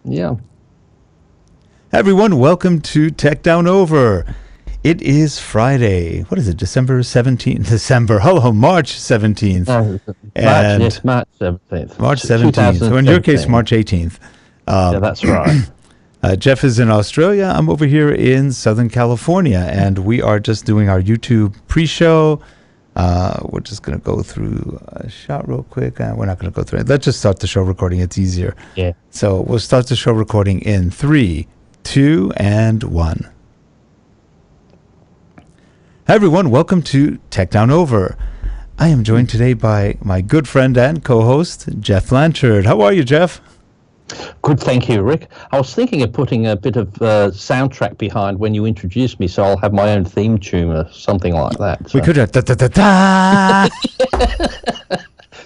Yeah. Everyone, welcome to Tech Down Over. It is Friday. What is it? December 17th? December. Hello, March 17th. March 17th. March 17th. So in your case, March 18th. Yeah, that's right. Jeff is in Australia. I'm over here in Southern California, and we are just doing our YouTube pre-show. We're just going to go through a shot real quick. We're not going to go through it. Let's just start the show recording. It's easier. Yeah. So we'll start the show recording in 3, 2, and 1. Hi, everyone. Welcome to Tech Down Over. I am joined today by my good friend and co-host, Geoff Blanchard. How are you, Geoff? Good, thank you, Rick. I was thinking of putting a bit of soundtrack behind when you introduced me, so I'll have my own theme tune or something like that. So. We could have da-da-da-da!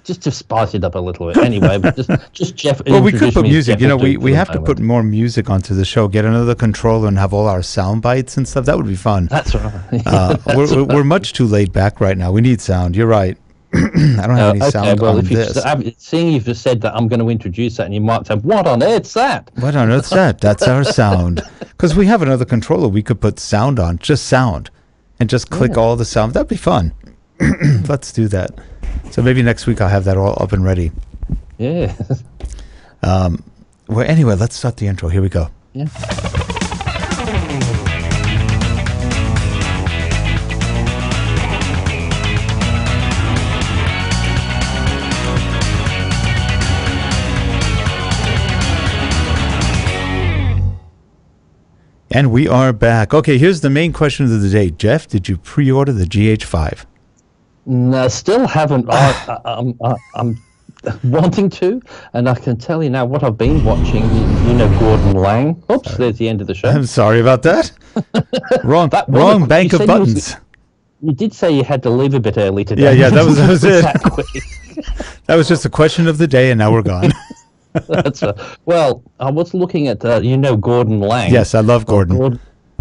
Just to spice it up a little bit. Anyway, but just Geoff. Well, we could put music. You know, we have to put more music onto the show. Get another controller and have all our sound bites and stuff. That would be fun. That's right. We're much too laid back right now. We need sound. You're right. I don't have any sound on this. Seeing you've just said that, I'm going to introduce that, and you might say, "What on earth's that?" What on earth's that? That's our sound. Because we have another controller we could put sound on, just sound, and just click all the sound. That'd be fun. Let's do that. So maybe next week I'll have that all up and ready. Yeah. Well, anyway, let's start the intro. Here we go. Yeah. And we are back. Okay, here's the main question of the day. Geoff, did you pre-order the GH5? No, still haven't. I'm wanting to, and I can tell you now what I've been watching. You know, Gordon Lang. Oops, there's the end of the show. I'm sorry about that. wrong bank of buttons. You did say you had to leave a bit early today. Yeah, that was it. That was just a question of the day, and now we're gone. Well, I was looking at Gordon Lang. Yes, I love Gordon.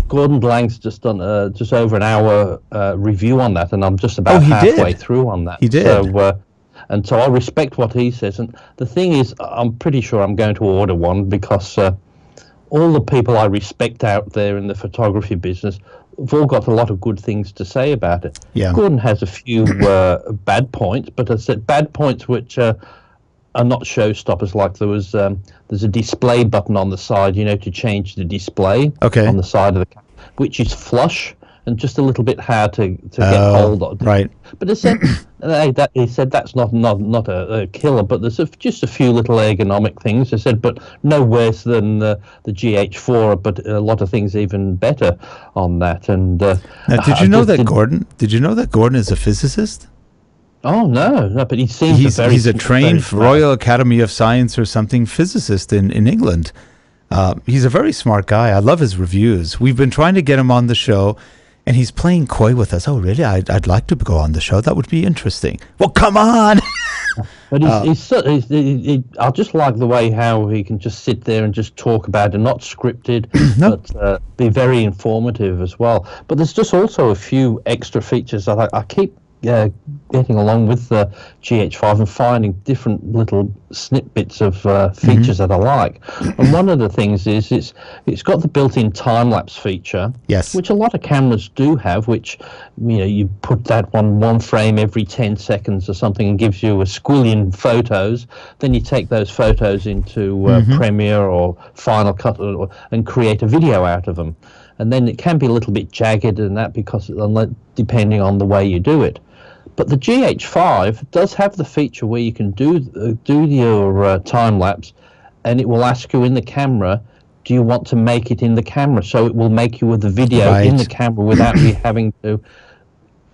Gordon Lang's just done just over an hour review on that, and I'm just about halfway through on that. He did. So I respect what he says. And the thing is, I'm pretty sure I'm going to order one because all the people I respect out there in the photography business have all got a lot of good things to say about it. Yeah. Gordon has a few bad points, but I said bad points which are not showstoppers. Like there's a display button on the side, to change the display on the side of the camera, which is flush and just a little bit hard to get hold of. Right. But he said that's not a killer, but there's just a few little ergonomic things. He said, but no worse than the GH4, but a lot of things even better on that. And now, did you know that Gordon is a physicist? Oh no! But he seems he's a trained Royal Academy of Science or something physicist in England. He's a very smart guy. I love his reviews. We've been trying to get him on the show, and he's playing coy with us. Oh, really? I'd like to go on the show. That would be interesting. Well, come on! But I just like the way how he can just sit there and just talk about it, not scripted, but be very informative as well. But there's just also a few extra features that I keep getting along with the GH5 and finding different little snippets of features that I like. And one of the things is it's got the built-in time-lapse feature, yes, which a lot of cameras do have, which you put that one frame every 10 seconds or something and gives you a squillion photos. Then you take those photos into Premiere or Final Cut and create a video out of them. And then it can be a little bit jagged and that because depending on the way you do it. But the GH5 does have the feature where you can do your time lapse, and it will ask you in the camera, do you want to make it in the camera? So it will make you with the video in the camera without you having to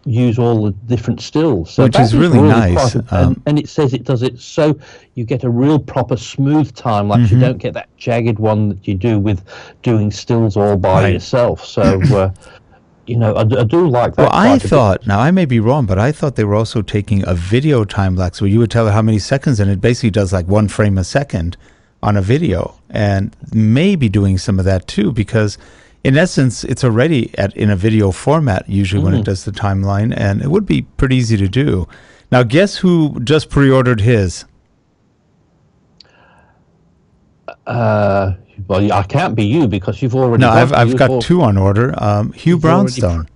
use all the different stills. So which is really nice. And it says it does it so you get a real proper smooth time lapse. You don't get that jagged one that you do with doing stills all by yourself. So I do like that. Well, I thought, now I may be wrong, but I thought they were also taking a video time lapse where you would tell it how many seconds, and it basically does like 1 frame a second on a video, and maybe doing some of that too, because in essence, it's already in a video format usually when it does the timeline, and it would be pretty easy to do. Now, guess who just pre-ordered his? Well, I can't be you because you've already. No, I've got two on order. Hugh Brownstone.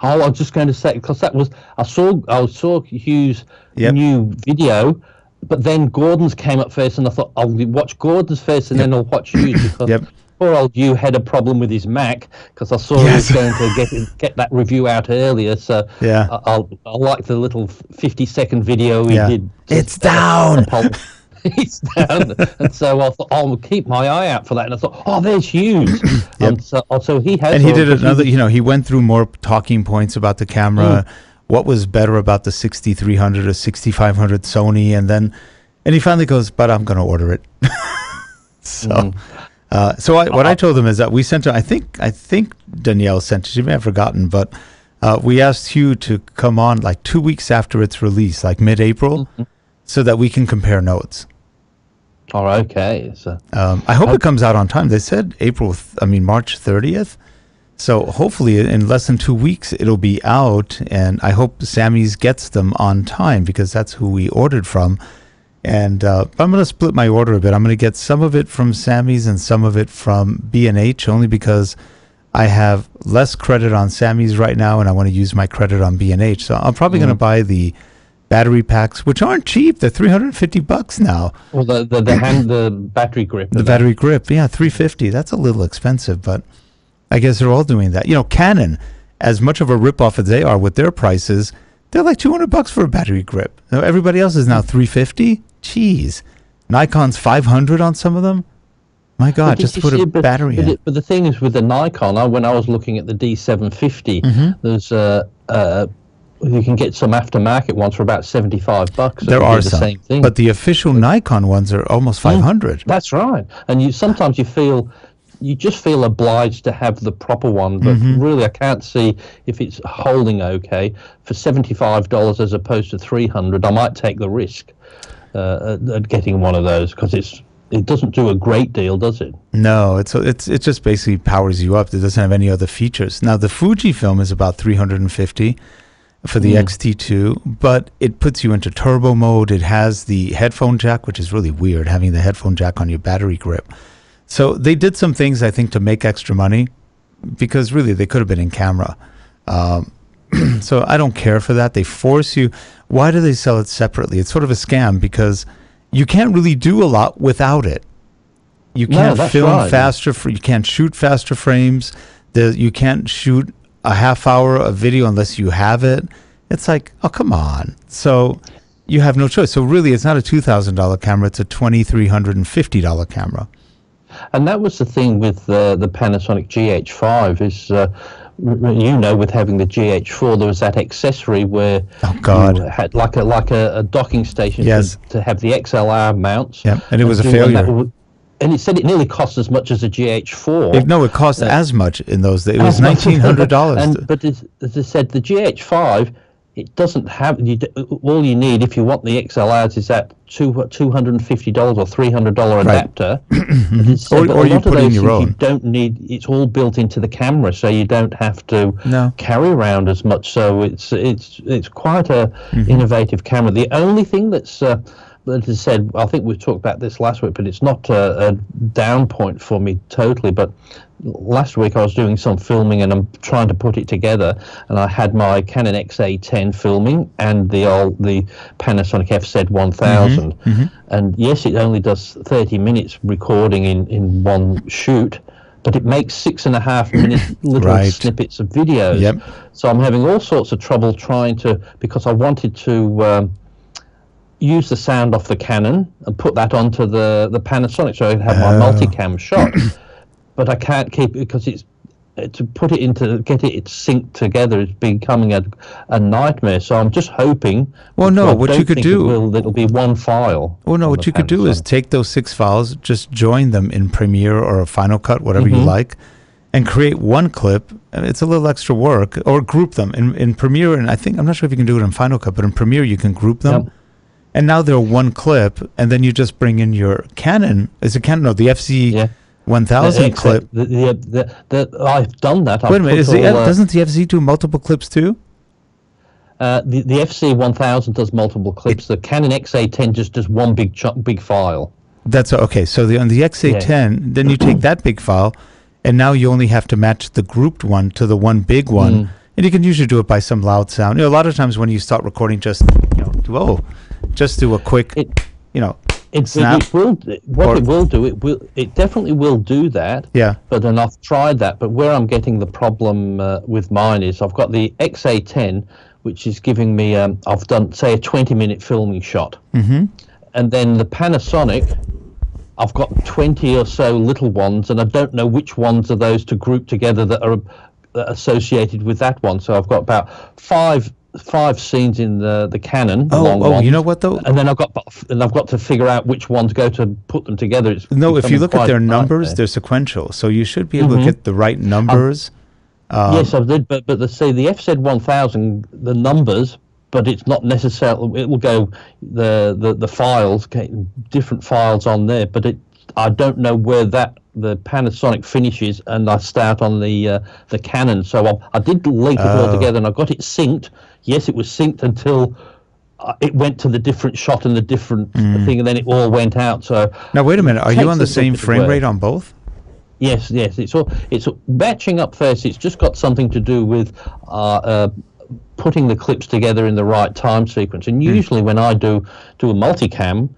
I was just going to say, because I saw Hugh's new video, but then Gordon's came up first, and I thought I'll watch Gordon's first, and then I'll watch Hugh's because poor old Hugh had a problem with his Mac, because I saw he was going to get that review out earlier. So I like the little 50-second video he did. It's down. It's down, and so I thought, I'll keep my eye out for that. And I thought, there's Hughes. So he has. And he did another. He went through more talking points about the camera, what was better about the 6300 or 6500 Sony, and he finally goes, but I'm going to order it. What I told him is that we sent her. I think Danielle sent it. She may have forgotten, but we asked Hugh to come on like 2 weeks after its release, like mid-April, so that we can compare notes. Oh, okay. So I hope it comes out on time. They said March 30th. So hopefully in less than 2 weeks it'll be out, and I hope Sammy's gets them on time because that's who we ordered from. And I'm going to split my order a bit. I'm going to get some of it from Sammy's and some of it from B&H, only because I have less credit on Sammy's right now, and I want to use my credit on B&H. So I'm probably going to buy the battery packs, which aren't cheap. They're $350 now. Well, the battery grip. The battery grip, $350. That's a little expensive, but I guess they're all doing that. Canon, as much of a ripoff as they are with their prices, they're like $200 for a battery grip. Now, everybody else is now $350. Jeez, Nikon's $500 on some of them. My God, just put a battery in. But the thing is, with the Nikon, when I was looking at the D750, there's you can get some aftermarket ones for about $75. There are some, same thing. But the official Nikon ones are almost $500. That's right, and sometimes you just feel obliged to have the proper one, but really I can't see if it's holding okay for $75 as opposed to $300. I might take the risk at getting one of those because it doesn't do a great deal, does it? No, it just basically powers you up. It doesn't have any other features. Now the Fujifilm is about $350 for the X-T2, but it puts you into turbo mode. It has the headphone jack, which is really weird having the headphone jack on your battery grip. So they did some things, I think, to make extra money because really they could have been in camera. So I don't care for that. They force you. Why do they sell it separately? It's sort of a scam because you can't really do a lot without it. You can't film faster. You can't shoot faster frames. You can't shoot a half hour of video unless you have it. It's like, oh, come on. So you have no choice. So really, it's not a $2,000 camera. It's a $2,350 camera. And that was the thing with the Panasonic GH5 is, with having the GH4, there was that accessory where you had like a docking station to have the XLR mounts. Yeah, and it was a failure. And it said it nearly cost as much as a GH4. No, it cost as much in those days. It was $1,900. But as I said, the GH5, it doesn't have, all you need if you want the XLRs is that $250 or $300 adapter. Or you put in your own. You don't need, it's all built into the camera, so you don't have to carry around as much. So it's quite a innovative camera. The only thing that's as I said, I think we talked about this last week, but it's not a down point for me totally. But last week I was doing some filming and I'm trying to put it together, and I had my Canon XA10 filming and the Panasonic FZ1000. And yes, it only does 30 minutes recording in one shoot, but it makes 6.5 minute little snippets of videos. So I'm having all sorts of trouble trying to, because I wanted to use the sound off the Canon and put that onto the Panasonic so I can have my multicam shot. But I can't keep it because it's to put it into, get it synced together is becoming a nightmare. So I'm just hoping. Well, no, what you could do, it'll be one file. Well, no, what you could do is take those 6 files, just join them in Premiere or Final Cut, whatever you like, and create one clip. It's a little extra work, or group them in Premiere. And I think, I'm not sure if you can do it in Final Cut, but in Premiere you can group them. And now they're one clip, and then you just bring in your Canon. Is it Canon? No, the FZ 1000 clip. I've done that. Wait a minute, doesn't the FZ do multiple clips too? The FZ 1000 does multiple clips. The Canon XA10 just does one big file. That's okay. So on the XA10, then you take that big file, and now you only have to match the grouped one to the one big one. And you can usually do it by some loud sound. A lot of times when you start recording, just just do a quick, snap. It definitely will do that. Yeah. But then I've tried that. But where I'm getting the problem with mine is I've got the XA10, which is giving me I've done say a 20-minute filming shot, and then the Panasonic, I've got 20 or so little ones, and I don't know which ones are those to group together that are associated with that one. So I've got about five scenes in the Canon. Ones, you know what though? And then I've got to figure out which ones go to put them together. If you look at their numbers, they're sequential, so you should be able to get the right numbers. Yes, I did, but the FZ1000, the numbers, but it's not necessarily. It will go the files, different files on there, but I don't know where the Panasonic finishes, and I start on the Canon. So I did link it all together, and I got it synced. Yes, it was synced until it went to the different shot and the different thing, and then it all went out. So now wait a minute, are you on the same frame rate on both? Yes. It's matching up first. It's just got something to do with putting the clips together in the right time sequence. And usually when I do a multicam,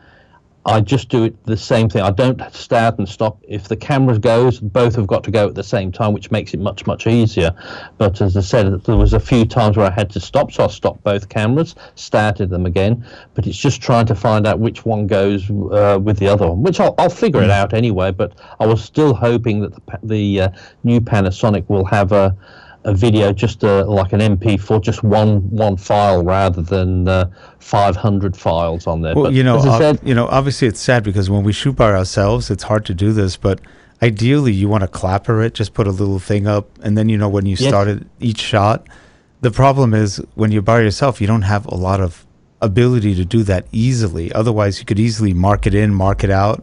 I just do it the same thing. I don't start and stop. If the camera goes, both have got to go at the same time, which makes it much, much easier. But as I said, there was a few times where I had to stop, so I stopped both cameras, started them again. But it's just trying to find out which one goes with the other one, which I'll figure it out anyway. But I was still hoping that the new Panasonic will have a video just like an MP4, just one file rather than 500 files on there. Well, obviously it's sad because when we shoot by ourselves, it's hard to do this. But ideally, you want to clapper it, just put a little thing up, and then when you started each shot. The problem is when you're by yourself, you don't have a lot of ability to do that easily. Otherwise, you could easily mark it in, mark it out.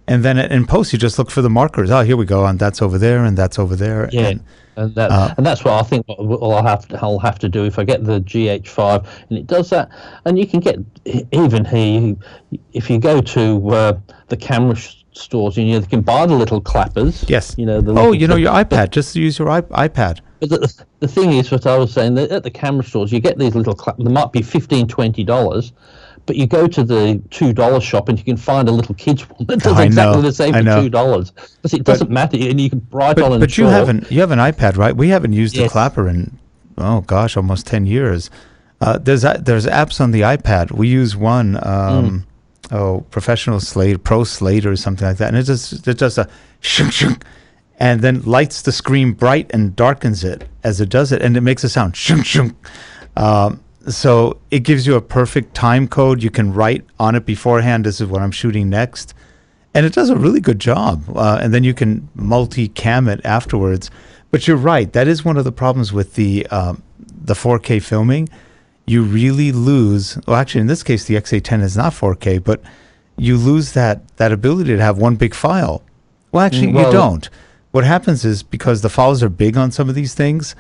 And then in post, you just look for the markers. Oh, here we go, and that's over there, and that's over there. Yeah, and that's what I think I'll have to do if I get the GH5, and it does that. And you can get even here if you go to the camera stores, you can buy the little clappers. Yes. your iPad. Just use your iPad. But the thing is, what I was saying, that at the camera stores, you get these little clappers. They might be $15, $20. But you go to the $2 shop and you can find a little kid's one that does exactly the same for $2. Because it doesn't matter, and you can write on and But you have an iPad, right? We haven't used a clapper in almost 10 years. There's apps on the iPad. We use one, Professional Slate, Pro Slate or something like that, and it does a shunk shunk, and then lights the screen bright and darkens it as it does it, and it makes a sound shunk shunk. So it gives you a perfect time code. You can write on it beforehand, this is what I'm shooting next. And it does a really good job. And then you can multi-cam it afterwards. But you're right. That is one of the problems with the 4K filming. You really lose, well, actually, in this case, the XA10 is not 4K, but you lose that ability to have one big file. Well, actually, you don't. What happens is because the files are big on some of these things,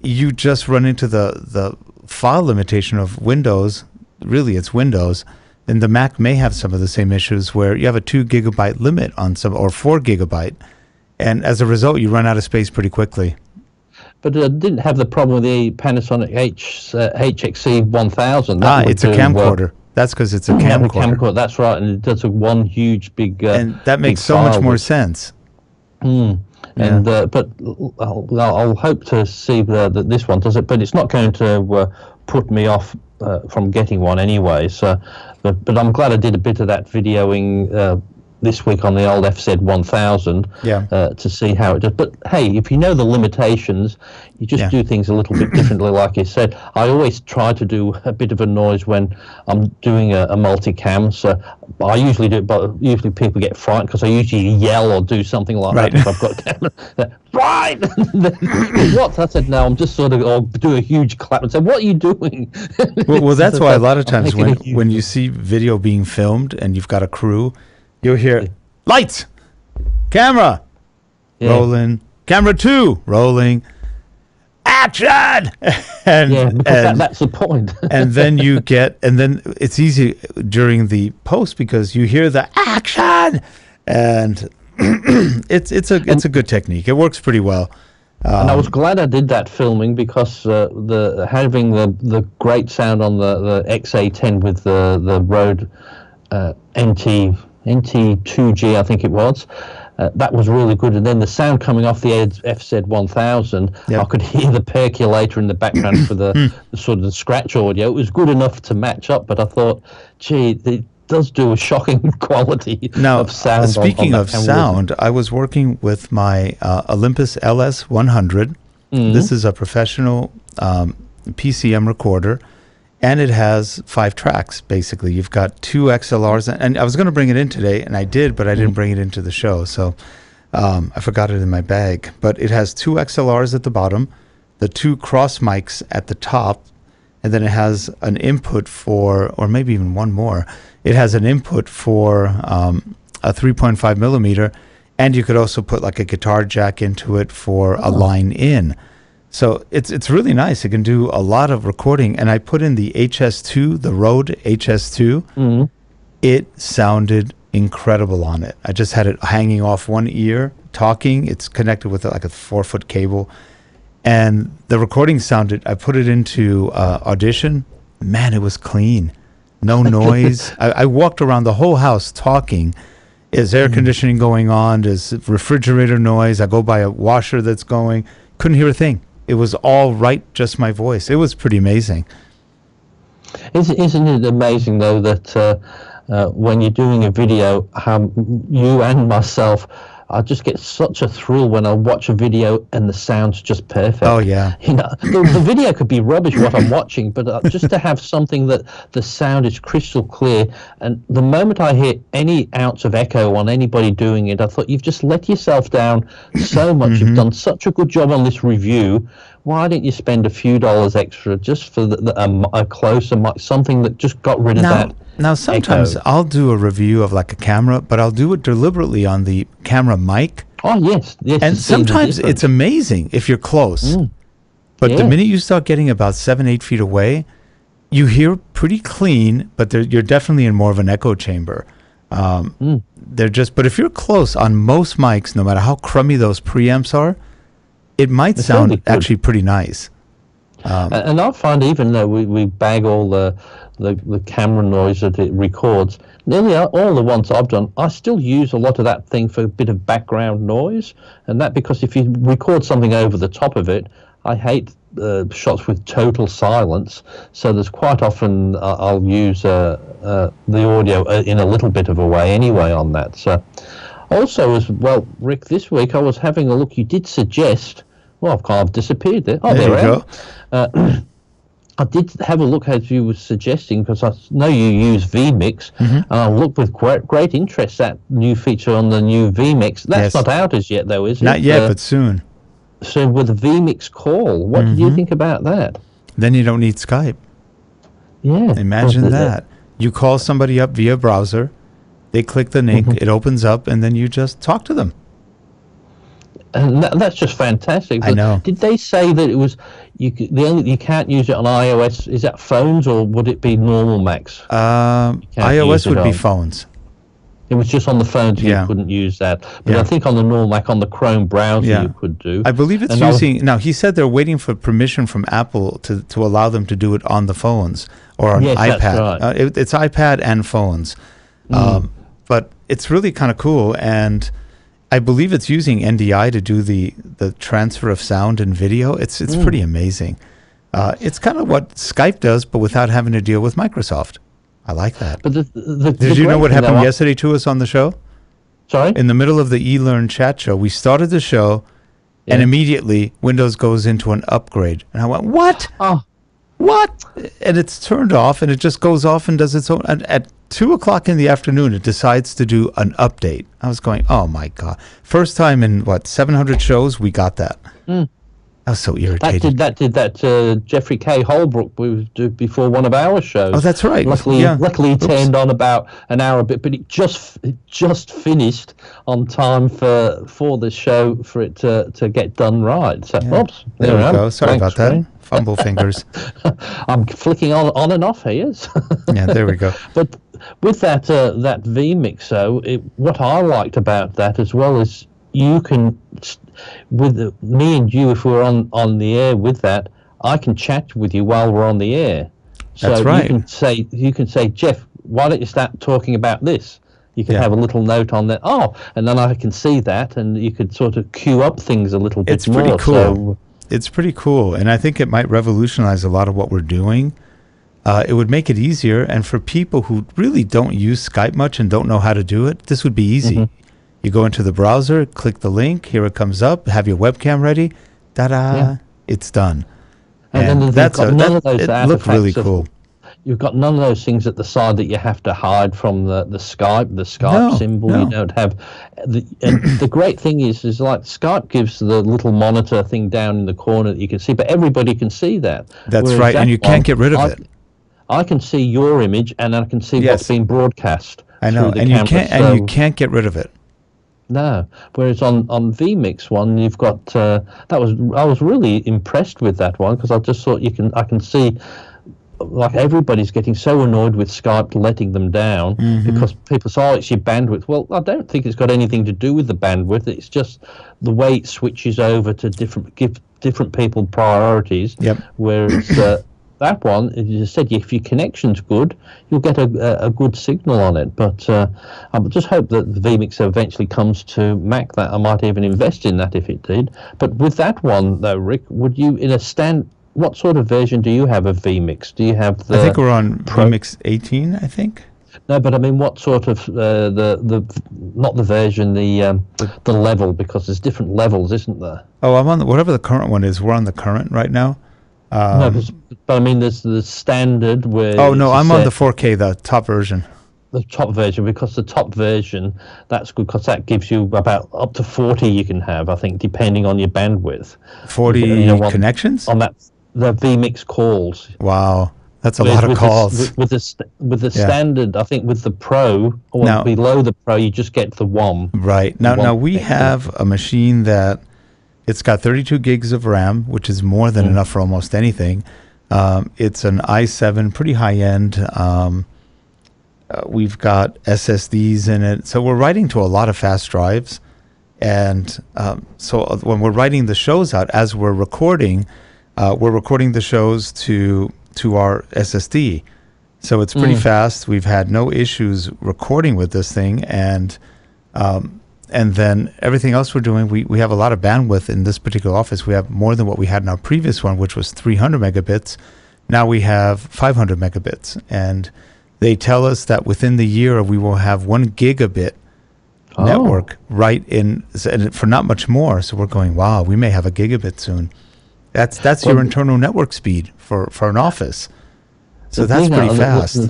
you just run into the file limitation of Windows. Really, it's Windows, and the Mac may have some of the same issues where you have a 2 gigabyte limit on some, or 4 gigabyte, and as a result, you run out of space pretty quickly. But it didn't have the problem with the Panasonic HXC 1000. It's a camcorder. That's because it's a camcorder. That's right, and it does one huge big. And that makes so much more sense. And but I'll hope to see that this one does it, but it's not going to put me off from getting one anyway. So, but I'm glad I did a bit of that videoing this week on the old FZ1000 to see how it does. But hey, if you know the limitations, you just do things a little bit differently. Like you said, I always try to do a bit of a noise when I'm doing a multicam. So I usually do it, but usually people get frightened because I usually yell or do something like that if I've got a camera. Right! What? I said, no, I'm just sort of, do a huge clap and say, what are you doing? Well, that's why a lot of times when you see video being filmed and you've got a crew, you'll hear, lights, camera, rolling, camera 2, rolling, action, and that's the point. and then it's easy during the post because you hear the action, and it's a good technique. It works pretty well. And I was glad I did that filming because having the great sound on the XA10 with the Rode NT2G, I think it was. That was really good, and then the sound coming off the FZ1000, I could hear the percolator in the background for the sort of the scratch audio. It was good enough to match up, but I thought, gee, it does do a shocking quality of sound. Speaking of sound, I was working with my Olympus LS100. This is a professional PCM recorder. And it has 5 tracks, basically. You've got 2 XLRs. And I was going to bring it in today, and I did, but I didn't bring it into the show. So I forgot it in my bag. But it has 2 XLRs at the bottom, the 2 cross mics at the top, and then it has an input for, or maybe even one more. It has an input for a 3.5 millimeter, and you could also put like a guitar jack into it for a line in. So it's really nice. It can do a lot of recording. And I put in the HS2, the Rode HS2. It sounded incredible on it. I just had it hanging off one ear, talking. It's connected with like a 4-foot cable. And the recording sounded, I put it into Audition. Man, it was clean. No noise. I walked around the whole house talking. Is air conditioning going on? Is refrigerator noise? I go by a washer that's going. Couldn't hear a thing. It was all right, just my voice. It was pretty amazing. Isn't it amazing, though, that when you're doing a video, you and myself, I just get such a thrill when I watch a video and the sound's just perfect. Oh, yeah. You know, the video could be rubbish what I'm watching, but just to have something that the sound is crystal clear. And the moment I hear any ounce of echo on anybody doing it, I thought, you've just let yourself down so much. You've done such a good job on this review. Why didn't you spend a few dollars extra just for a closer mic, something that just got rid of that? Now, sometimes I'll do a review of like a camera, but I'll do it deliberately on the camera mic. Oh, yes. And sometimes it's amazing if you're close. But the minute you start getting about 7-8 feet away, you hear pretty clean, but you're definitely in more of an echo chamber. But if you're close on most mics, no matter how crummy those preamps are, it might sound actually pretty nice. And I find even though we bag all the camera noise that it records, nearly all the ones I've done, I still use a lot of that thing for a bit of background noise. And that because if you record something over the top of it, I hate shots with total silence. So there's quite often I'll use the audio in a little bit of a way anyway on that. So also as well, Rick, this week I was having a look. You did suggest, well, I've kind of disappeared there. Oh, there you go. I did have a look as you were suggesting because I know you use vMix. I looked with great interest at new feature on the new vMix. That's not out as yet, though, is it? Not yet, but soon. So with a vMix call, what did you think about that? Then you don't need Skype. Yeah. Imagine that. You call somebody up via browser, they click the link, it opens up, and then you just talk to them. And that's just fantastic. I know. Did they say that it was you can't use it on iOS? Is that phones or would it be normal Macs? iOS would be phones. It was just on the phones you couldn't use that. But I think on the normal Mac, on the Chrome browser, you could do. I believe it's using... Now, he said they're waiting for permission from Apple to allow them to do it on the phones or on iPad. That's right. It's iPad and phones. But it's really kind of cool. And I believe it's using NDI to do the transfer of sound and video. It's pretty amazing. It's kind of what Skype does, but without having to deal with Microsoft. I like that. But did you know what happened yesterday to us on the show? Sorry? In the middle of the eLearn chat show, we started the show, and immediately Windows goes into an upgrade. And I went, what? Oh. What? And it's turned off, and it just goes off and does its own. And at 2 o'clock in the afternoon, it decides to do an update. I was going, oh, my God. First time in, 700 shows, we got that. I was so irritated. That Jeffrey K. Holbrook we did before one of our shows. Oh, that's right. Luckily, he turned on about an hour a bit, but it just finished on time for the show for it to get done right. So, oops, there we go. Sorry about that. Fumble fingers. I'm flicking on and off here. Yeah, there we go. But with that vMix, though, what I liked about that as well is you can. With me and you, if we're on the air with that, I can chat with you while we're on the air. So that's right. You can say, Geoff, why don't you start talking about this? You can have a little note on that. Oh, and then I can see that, and you could sort of queue up things a little bit more. It's pretty cool. It's pretty cool, and I think it might revolutionize a lot of what we're doing. It would make it easier, and for people who really don't use Skype much and don't know how to do it, this would be easy. Mm-hmm. You go into the browser, click the link, here it comes up, have your webcam ready, ta-da, it's done. And it looked really cool. You've got none of those things at the side that you have to hide from the Skype symbol. No. You don't have the great thing is like Skype gives the little monitor thing down in the corner that you can see, but everybody can see that. That's whereas right, and you can't get rid of it. I can see your image, and I can see what's being broadcast. I know, and you can't get rid of it. No, whereas on vMix one, you've got I was really impressed with that one because I just thought I can see like everybody's getting so annoyed with Skype letting them down because people say, oh, it's your bandwidth. Well, I don't think it's got anything to do with the bandwidth. It's just the way it switches over to give different people priorities. Yep. Whereas that one, as you said, if your connection's good, you'll get a good signal on it. But I just hope that the vMix eventually comes to Mac. That I might even invest in that if it did. But with that one, though, Rick, would you what sort of version do you have of vMix? Do you have the? I think we're on vMix 18. I think. No, but I mean, what sort of not the version, the level, because there's different levels, isn't there? Oh, I'm on whatever the current one is. We're on the current right now. No, but I mean, there's the standard where. Oh no, I'm on the 4K, the top version. The top version, because the top version, that's good because that gives you about up to 40 you can have, I think, depending on your bandwidth. 40 connections? On that, the vMix calls. Wow, that's a lot of calls. With the standard, I think with the Pro, or now, below the Pro, you just get the one. Right. Now we have a machine that it's got 32 gigs of RAM, which is more than enough for almost anything. It's an i7, pretty high-end. We've got SSDs in it. So we're writing to a lot of fast drives. And so when we're writing the shows out, as we're recording the shows to our SSD. So it's pretty fast. We've had no issues recording with this thing. And then everything else we're doing, we have a lot of bandwidth in this particular office. We have more than what we had in our previous one, which was 300 megabits. Now we have 500 megabits. And they tell us that within the year we will have 1 gigabit network right in, for not much more. So we're going, wow, we may have a gigabit soon. That's your internal network speed for an office. So that's pretty fast. The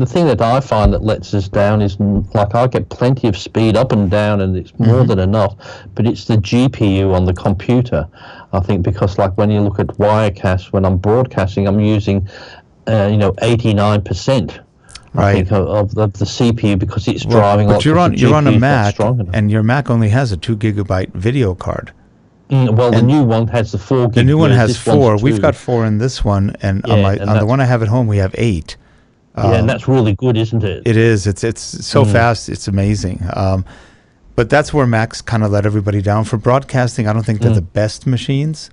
thing that I find that lets us down is, like, I get plenty of speed up and down, and it's more than enough. But it's the GPU on the computer, I think, because like when you look at Wirecast, when I'm broadcasting, I'm using, 89%. Right. I think of the CPU because it's driving. But you're on a Mac, and your Mac only has a 2 gigabyte video card. Well, the new one has the 4 gig. The new one has 4. We've got 4 in this one, and on the one I have at home, we have 8. And that's really good, isn't it? It is. It's so fast. It's amazing. But that's where Macs kind of let everybody down. For broadcasting, I don't think they're the best machines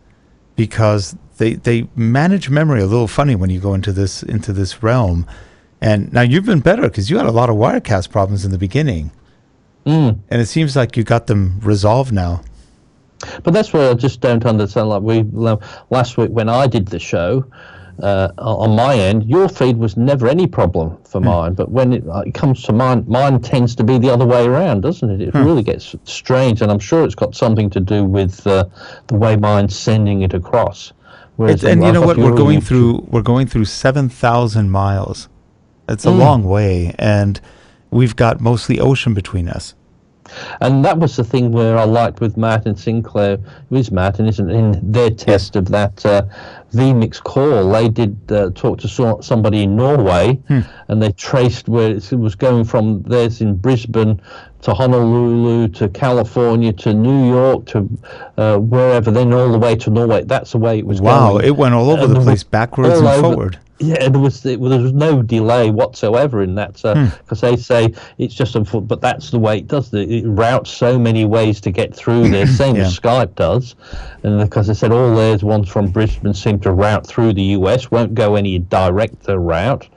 because they manage memory a little funny when you go into this realm. And now you've been better because you had a lot of Wirecast problems in the beginning. And it seems like you got them resolved now. But that's where I just don't understand. Like last week when I did the show, on my end, your feed was never any problem for mine. But when it comes to mine tends to be the other way around, doesn't it? It really gets strange, and I'm sure it's got something to do with the way mine's sending it across. And you know what? We're going through 7,000 miles. It's a long way, and we've got mostly ocean between us. And that was the thing where I liked with Martin Sinclair, with Martin, isn't it? In their test of that vMix call, they did talk to somebody in Norway, and they traced where it was going from. There's in Brisbane to Honolulu to California to New York to wherever, then all the way to Norway. That's the way it was going. Wow, it went all over the place, backwards and forward. Yeah, there was no delay whatsoever in that, because they say it's just but that's the way it does. It routes so many ways to get through there, same as Skype does, and because they said all theirs ones from Brisbane seem to route through the US, won't go any direct route,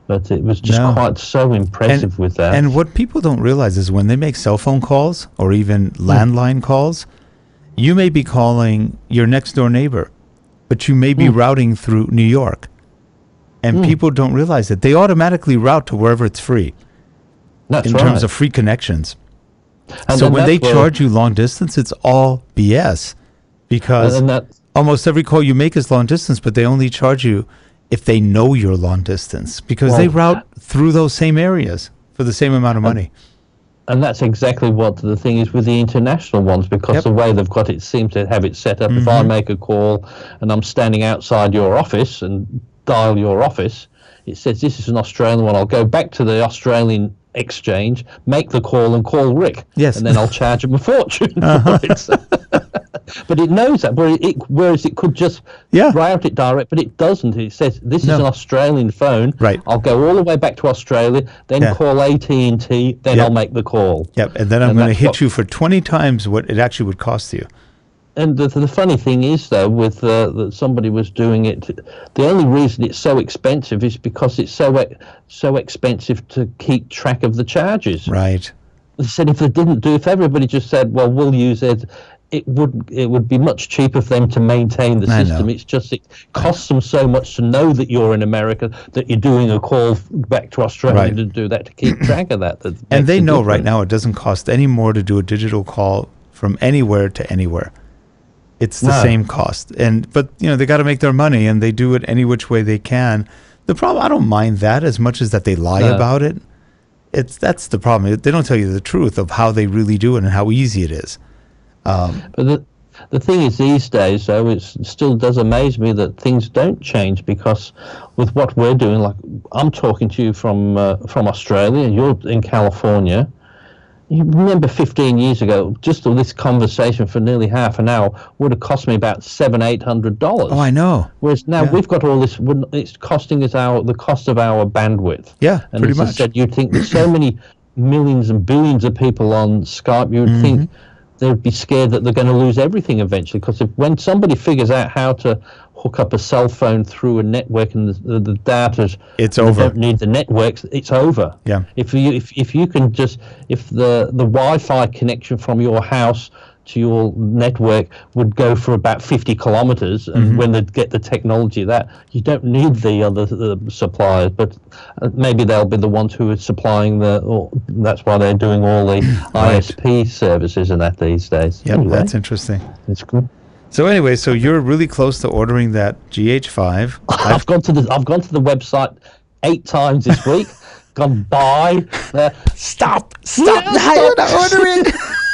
but it was just quite so impressive with that. And what people don't realize is when they make cell phone calls or even landline calls, you may be calling your next door neighbor, but you may be routing through New York. And people don't realize that they automatically route to wherever it's free. That's in right. terms of free connections. And so when they charge you long distance, it's all BS, because almost every call you make is long distance, but they only charge you if they know you're long distance, because they route through those same areas for the same amount of money. And that's exactly what the thing is with the international ones, because the way they've got it seems to have it set up. If I make a call and I'm standing outside your office and dial your office, it says this is an Australian one. I'll go back to the Australian exchange, make the call and call Rick. Yes. And then I'll charge him a fortune for it. But it knows that, whereas it could just route it direct, but it doesn't. It says this is an Australian phone. Right. I'll go all the way back to Australia, then call AT&T, then I'll make the call. Yep. And then I'm going to hit you for 20 times what it actually would cost you. And the funny thing is, though, with that somebody was doing it, the only reason it's so expensive is because it's so expensive to keep track of the charges. Right. They said if everybody just said, well, we'll use it, it would be much cheaper for them to maintain the system. It's just it costs them so much to know that you're in America, that you're doing a call back to Australia to do that, to keep track of that. And they know right now it doesn't cost any more to do a digital call from anywhere to anywhere. It's the same cost, but they got to make their money, and they do it any which way they can. The problem, I don't mind that as much as that they lie about it. That's the problem. They don't tell you the truth of how they really do it and how easy it is. But the thing is, these days, though, it still does amaze me that things don't change, because with what we're doing, like I'm talking to you from Australia, and you're in California. You remember 15 years ago, just this conversation for nearly half an hour would have cost me about $700-800. Oh, I know. Whereas now we've got all this. It's costing us the cost of our bandwidth. Yeah, and pretty as much. I said, you'd think there's so many millions and billions of people on Skype. You'd think they'd be scared that they're going to lose everything eventually. Because when somebody figures out how to hook up a cell phone through a network and the data, it's over. Don't need the networks. It's over. Yeah. If you can just, if the Wi-Fi connection from your house to your network would go for about 50 kilometers, and when they get the technology that, you don't need the other suppliers, but maybe they'll be the ones who are supplying that's why they're doing all the ISP services and that these days. Yeah, anyway, that's interesting. It's good. So anyway, so you're really close to ordering that GH5. I've gone to the website 8 times this week. Gone by. Stop! Now you're not ordering.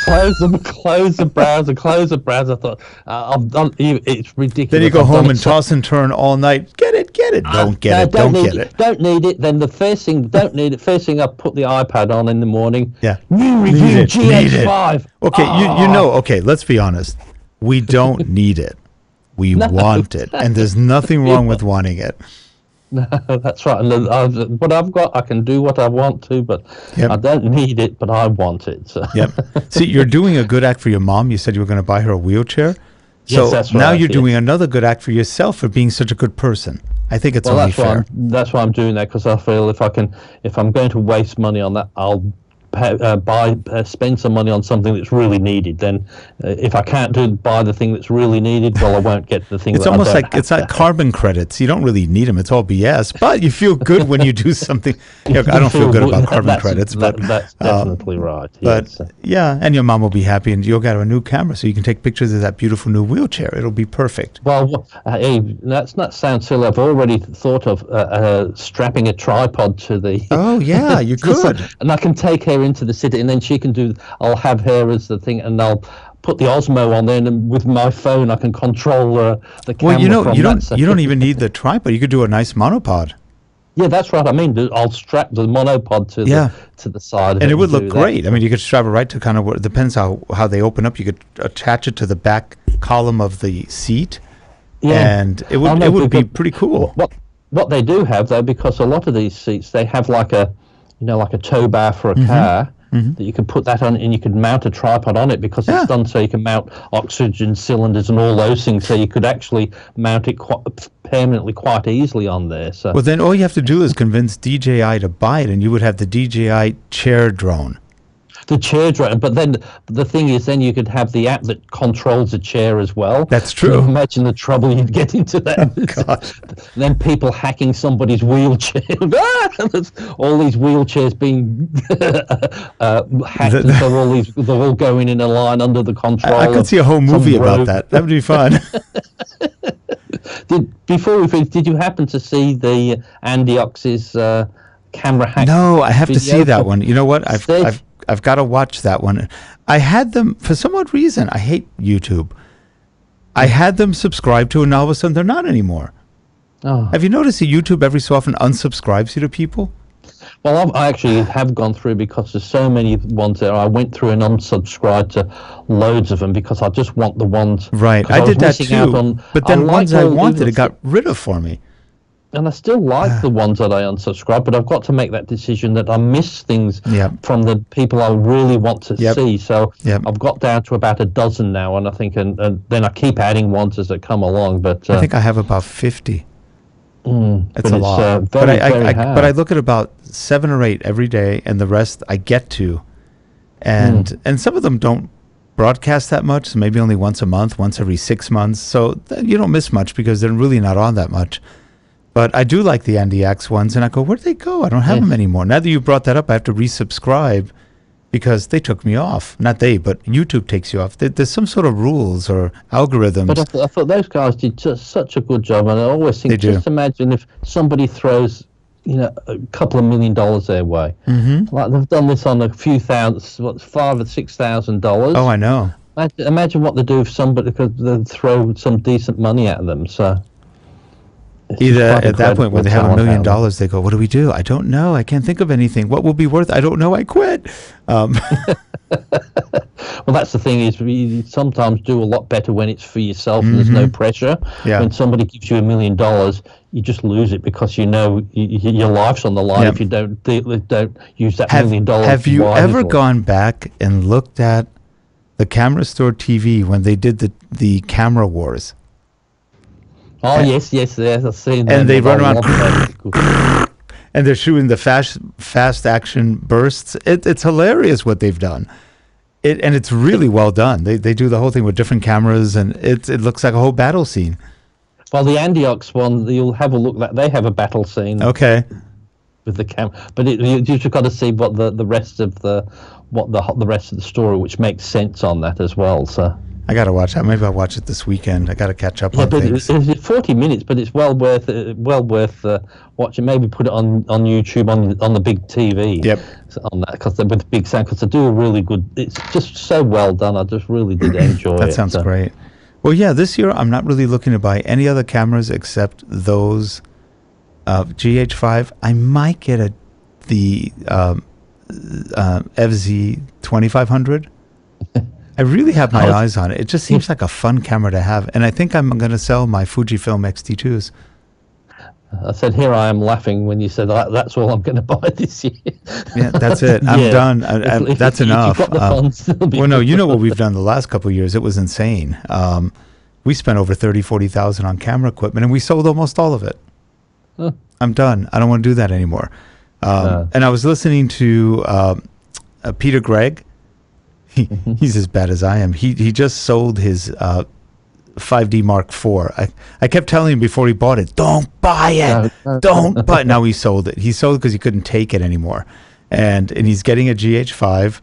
Close the browser. I thought, I've done. It's ridiculous. Then you go home and toss and turn all night. Get it. Don't get it. Don't get it. Don't need it. Then the first thing, don't need it. First thing, I put the iPad on in the morning. Yeah. New review GH5. Okay, you know. Okay, let's be honest. We don't need it. We want it, and there's nothing wrong with wanting it. No, that's right. And what I've got, I can do what I want to, but I don't need it, but I want it. So. Yep. See, you're doing a good act for your mom. You said you were going to buy her a wheelchair. So yes, that's right. Now you're doing another good act for yourself for being such a good person. I think it's only fair. That's why I'm doing that, because I feel if I'm going to waste money on that, I'll spend some money on something that's really needed. Then if I can't buy the thing that's really needed, well, I won't get the thing. It's almost like it's like carbon credits. You don't really need them. It's all BS, but you feel good when you do something. I don't feel good about carbon credits, but that's definitely right. But and your mom will be happy, and you'll get a new camera so you can take pictures of that beautiful new wheelchair. It'll be perfect. Well, hey, that's not sound silly. I've already thought of strapping a tripod to the. Oh yeah, you could, and I can take her her into the city, and then she can do. I'll have her as the thing, and I'll put the Osmo on there, and with my phone I can control the camera. Well, you don't even need the tripod. You could do a nice monopod. Yeah, that's right. I mean, I'll strap the monopod to the side, and it would look great. I mean, you could strap it right to kind of what depends how they open up. You could attach it to the back column of the seat, and it would be pretty cool. What they do have though, because a lot of these seats they have like a tow bar for a car. That you can put that on, and you could mount a tripod on it because it's done so you can mount oxygen cylinders and all those things. So you could actually mount it permanently quite easily on there. So well, then all you have to do is convince DJI to buy it, and you would have the DJI chair drone. The chair drone, but then the thing is, then you could have the app that controls the chair as well. That's true. Can you imagine the trouble you'd get into that. Oh, gosh. Then people hacking somebody's wheelchair. All these wheelchairs being hacked, and so they're all going in a line under the control. I could see a whole movie about that. That would be fun. Before we finish, did you happen to see the Andy Ox's camera hack? No, I have to see that one. You know what? I've got to watch that one. I had them, for some odd reason, I hate YouTube. I had them subscribe to, and now all of a sudden they're not anymore. Oh. Have you noticed that YouTube every so often unsubscribes you to people? Well, I actually have gone through because there's so many ones there. I went through and unsubscribed to loads of them because I just want the ones. Right, I did that too. But then ones I wanted, it got rid of for me. And I still like the ones that I unsubscribe, but I've got to make that decision that I miss things from the people I really want to see. So I've got down to about a dozen now, and I think, and then I keep adding ones as they come along. But I think I have about 50. That's a lot. But I look at about 7 or 8 every day, and the rest I get to, and some of them don't broadcast that much. So maybe only once a month, once every 6 months. So you don't miss much because they're really not on that much. But I do like the Andy X ones, and I go, where'd they go? I don't have them anymore. Now that you brought that up, I have to resubscribe because they took me off. Not they, but YouTube takes you off. There's some sort of rules or algorithms. But I thought those guys did just such a good job, and I always think, just imagine if somebody throws, a couple of $1 million their way. Like they've done this on a few thousand, $5,000 or $6,000. Oh, I know. Imagine what they do if somebody could throw some decent money at them. So. Either at that point when they have $1 million, they go, what do we do? I don't know. I can't think of anything. What will be worth? I don't know. I quit. Well, that's the thing is you sometimes do a lot better when it's for yourself and there's no pressure. Yeah. When somebody gives you $1 million, you just lose it because your life's on the line if you don't use that $1 million. Have you ever gone back and looked at the Camera Store TV when they did the camera wars? Oh, yes, I've seen that. And they run around, and they're shooting the fast action bursts. It's hilarious what they've done. And it's really well done. They do the whole thing with different cameras, and it looks like a whole battle scene. Well, the Andy Ox one, you'll have a look at. They have a battle scene. Okay. With the camera, but you've just got to see what the rest of the rest of the story, which makes sense on that as well. So. I got to watch that. Maybe I'll watch it this weekend. I got to catch up on things. It's 40 minutes, but it's well worth watching. Maybe put it on YouTube on the big TV. Yep. On that, because with the big sound, because they do a really good. It's just so well done. I just really did enjoy it. That sounds great. Well, yeah, this year I'm not really looking to buy any other cameras except those GH5. I might get the FZ 2500. I really have my eyes on it. It just seems like a fun camera to have. And I think I'm going to sell my Fujifilm X-T2s. I said, here I am laughing when you said, that's all I'm going to buy this year. Yeah, that's it. I'm done. That's enough. Well, no, you know what we've done the last couple of years. It was insane. We spent over $30,000-$40,000 on camera equipment, and we sold almost all of it. Huh. I'm done. I don't want to do that anymore. And I was listening to Peter Gregg. He's as bad as I am. He just sold his 5D Mark IV. I kept telling him before he bought it, don't buy it. Don't buy it. Now he sold it. He sold it because he couldn't take it anymore. And he's getting a GH5.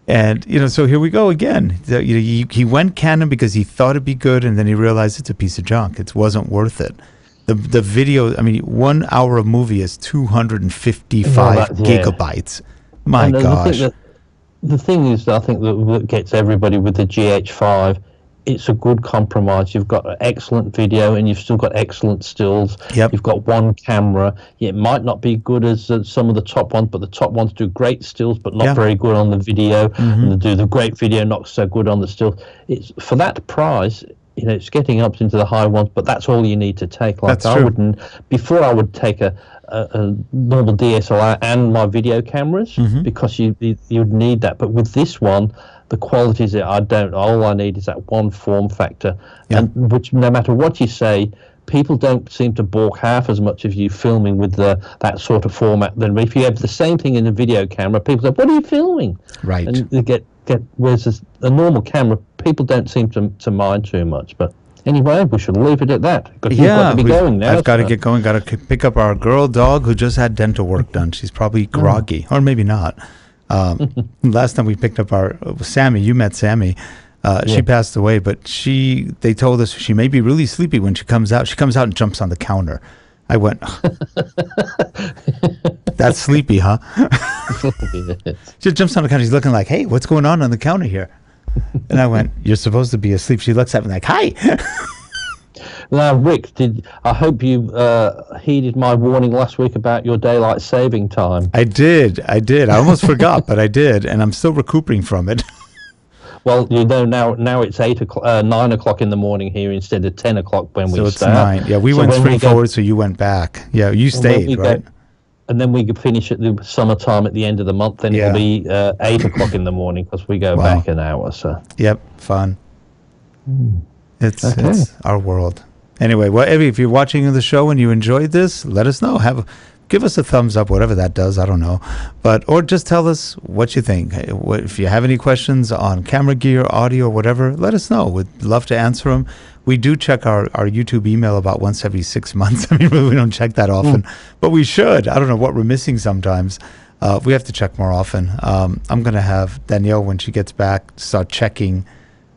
And, so here we go again. He went Canon because he thought it'd be good, and then he realized it's a piece of junk. It wasn't worth it. The video, 1 hour of movie is 255 gigabytes. My gosh. The thing is, I think that gets everybody with the GH5, it's a good compromise. You've got excellent video and you've still got excellent stills. Yep. You've got one camera. It might not be good as some of the top ones, but the top ones do great stills, but not very good on the video. And they do the great video, not so good on the stills. It's for that price. It's getting up into the high ones, but that's all you need to take. Like, that's true. Before I would take a normal DSLR and my video cameras, because you'd need that. But with this one, the qualities all I need is that one form factor, and which no matter what you say, people don't seem to balk half as much of you filming with that sort of format than if you have the same thing in a video camera. People say, "What are you filming?" Right. And they get whereas a normal camera, people don't seem to mind too much. But anyway, we should leave it at that. Because you've got to be going now. I've got to get going. Got to pick up our girl dog who just had dental work done. She's probably groggy, or maybe not. Last time we picked up our Sammy, you met Sammy. She passed away, but they told us she may be really sleepy when she comes out. She comes out and jumps on the counter. I went, that's sleepy, huh? She jumps on the counter. She's looking like, hey, what's going on the counter here? And I went, you're supposed to be asleep. She looks at me like, hi. Now, Rick, I hope you heeded my warning last week about your daylight saving time. I did. I almost forgot, but I did, and I'm still recuperating from it. Well, now it's 9 o'clock in the morning here instead of 10 o'clock when we start. So it's 9. Yeah, we went straight forward, so you went back. Yeah, you stayed, right? And then we could finish at the summertime at the end of the month. Then it'll be 8 o'clock in the morning because we go back an hour. So. Yep, fun. It's our world. Anyway, if you're watching the show and you enjoyed this, let us know. Give us a thumbs up, whatever that does. I don't know, or just tell us what you think. If you have any questions on camera gear, audio, whatever, let us know. We'd love to answer them. We do check our YouTube email about once every 6 months. I mean, we don't check that often, but we should. I don't know what we're missing sometimes. We have to check more often. I'm going to have Danielle, when she gets back, start checking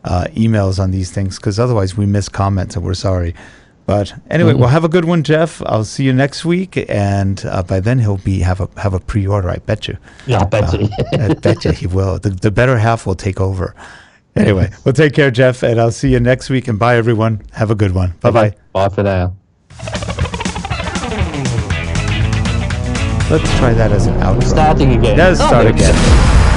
emails on these things, because otherwise we miss comments and we're sorry. But anyway, well, have a good one, Geoff. I'll see you next week, and by then he'll have a pre-order. I bet you. Yeah, I bet you. I bet you he will. The better half will take over. Anyway, well, take care, Geoff, and I'll see you next week. And bye, everyone. Have a good one. Bye-bye. Okay. Bye for now. Let's try that as an outro. Starting again. Let's start again.